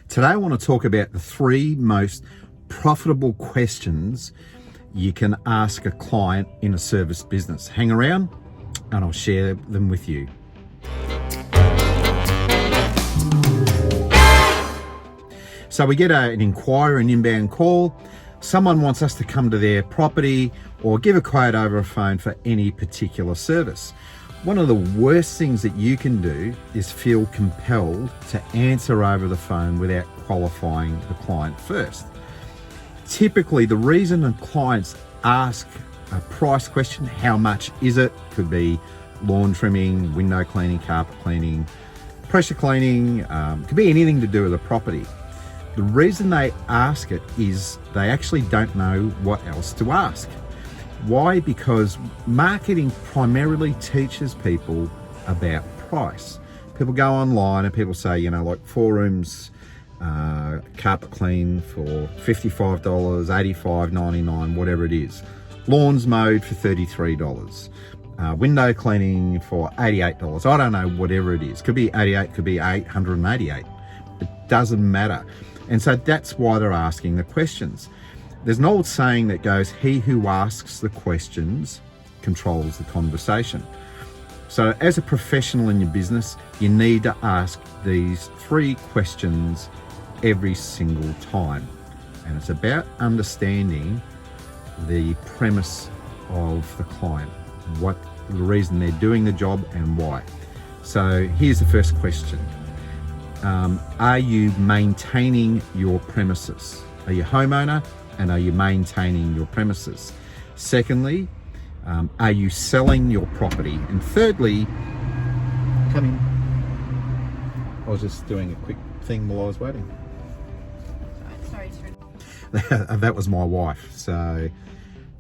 Today I want to talk about the 3 most profitable questions you can ask a client in a service business. Hang around and I'll share them with you. So we get an inquiry, an inbound call. Someone wants us to come to their property or give a quote over a phone for any particular service. One of the worst things that you can do is feel compelled to answer over the phone without qualifying the client first. Typically, the reason the clients ask a price question, how much is it? Could be lawn trimming, window cleaning, carpet cleaning, pressure cleaning, could be anything to do with the property. The reason they ask it is they actually don't know what else to ask. Why? Because marketing primarily teaches people about price. People go online and people say, like 4 rooms, carpet clean for $55, $85.99, whatever it is. Lawns mowed for $33. Window cleaning for $88. I don't know, whatever it is. Could be 88, could be 888. It doesn't matter. And so that's why they're asking the questions. There's an old saying that goes, he who asks the questions controls the conversation. So as a professional in your business, you need to ask these 3 questions every single time. And it's about understanding the premise of the client, what the reason they're doing the job and why. So here's the first question. Are you maintaining your premises? Are you a homeowner and are you maintaining your premises? Secondly, are you selling your property? And thirdly, come in. I was just doing a quick thing while I was waiting. Sorry. That was my wife. So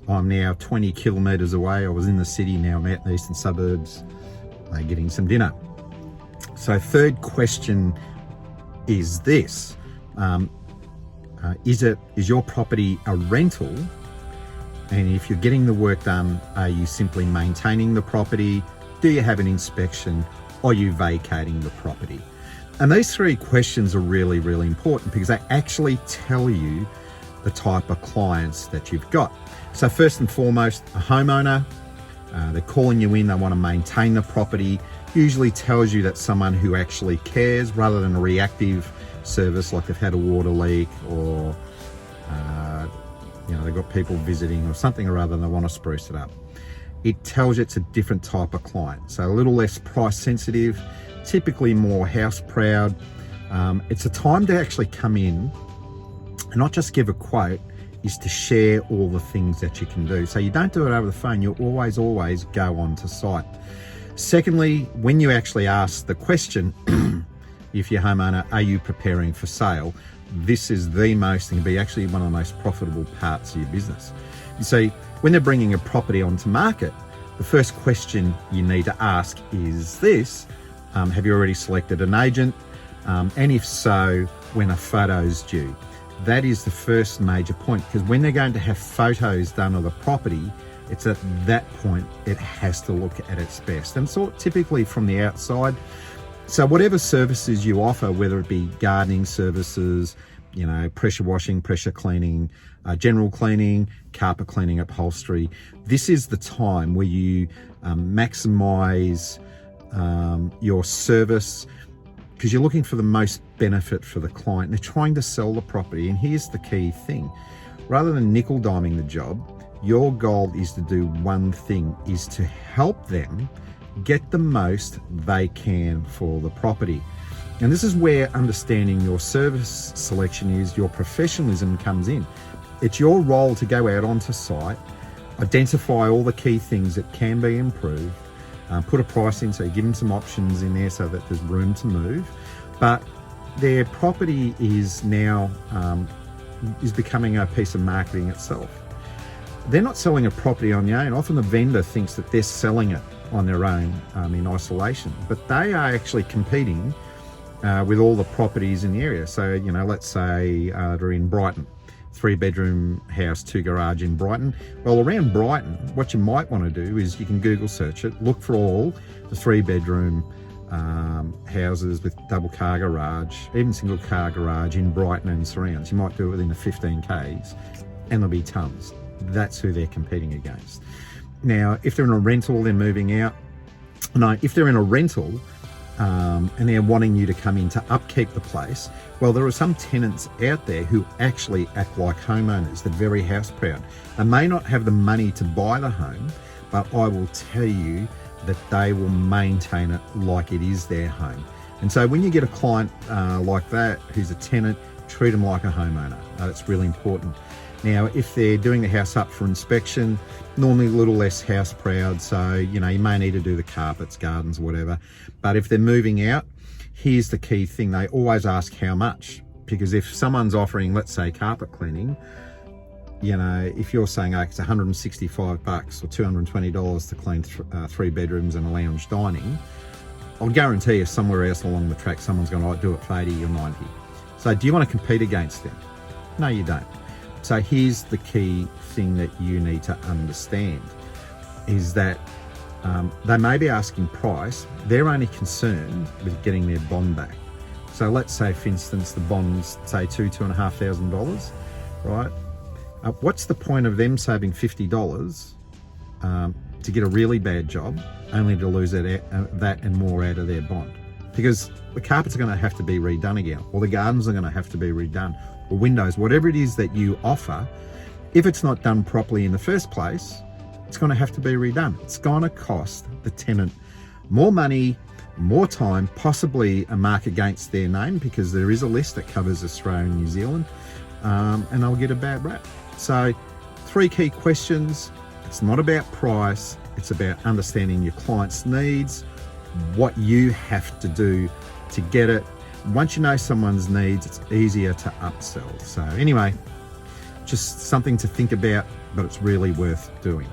I'm now 20 kilometres away. I was in the city, now I'm out in the eastern suburbs getting some dinner. So third question is this. Is your property a rental? And if you're getting the work done, are you simply maintaining the property? Do you have an inspection? Or are you vacating the property? And these 3 questions are really, really important because they actually tell you the type of clients that you've got. So first and foremost, a homeowner, they're calling you in, they want to maintain the property, usually tells you that someone who actually cares rather than a reactive service like they've had a water leak or they've got people visiting or something or other and they want to spruce it up. It tells you it's a different type of client. So a little less price sensitive, typically more house proud. It's a time to actually come in and not just give a quote, is to share all the things that you can do. So you don't do it over the phone, you always go on to site. Secondly, when you actually ask the question, if you're a homeowner, are you preparing for sale? This is the most, and can be actually one of the most profitable parts of your business. You see, when they're bringing a property onto market, the first question you need to ask is this, have you already selected an agent? And if so, when are photos due? That is the first major point, because when they're going to have photos done of the property, it's at that point it has to look at its best. And so typically from the outside, so whatever services you offer, whether it be gardening services, pressure washing, pressure cleaning, general cleaning, carpet cleaning, upholstery, this is the time where you maximize your service, because you're looking for the most benefit for the client. They're trying to sell the property, and here's the key thing. Rather than nickel diming the job, your goal is to do one thing, is to help them get the most they can for the property. And this is where understanding your service selection is, your professionalism comes in. It's your role to go out onto site, identify all the key things that can be improved, put a price in, so you give them some options in there so that there's room to move. But their property is now is becoming a piece of marketing itself. They're not selling a property on their own. Often the vendor thinks that they're selling it on their own in isolation, but they are actually competing with all the properties in the area. So, let's say they're in Brighton, 3-bedroom house, 2 garage in Brighton. Well, around Brighton, what you might want to do is you can Google search it, look for all the 3-bedroom houses with double car garage, even single car garage in Brighton and surrounds. You might do it within the 15 Ks and there'll be tons. That's who they're competing against. Now, if they're in a rental, they're moving out. No, if they're in a rental and they're wanting you to come in to upkeep the place, well, there are some tenants out there who actually act like homeowners. They're very house proud. They may not have the money to buy the home, but I will tell you that they will maintain it like it is their home. And so when you get a client like that who's a tenant, treat them like a homeowner. That's really important. Now, if they're doing the house up for inspection, normally a little less house proud, so you may need to do the carpets, gardens, whatever. But if they're moving out, here's the key thing. They always ask how much, because if someone's offering, let's say, carpet cleaning, if you're saying it's $165 or $220 to clean 3 bedrooms and a lounge dining, I'll guarantee you somewhere else along the track someone's going to do it for 80 or 90. So do you want to compete against them? No, you don't. So here's the key thing that you need to understand is that they may be asking price. They're only concerned with getting their bond back. So let's say, for instance, the bond's say $2,500, right? What's the point of them saving $50 to get a really bad job, only to lose that and more out of their bond? Because the carpets are going to have to be redone again, or the gardens are going to have to be redone, or windows, whatever it is that you offer. If it's not done properly in the first place, it's going to have to be redone. It's going to cost the tenant more money, more time, possibly a mark against their name, because there is a list that covers Australia and New Zealand, and they'll get a bad rap. So 3 key questions. It's not about price. It's about understanding your client's needs, what you have to do to get it. Once you know someone's needs, it's easier to upsell. So anyway, just something to think about, but it's really worth doing.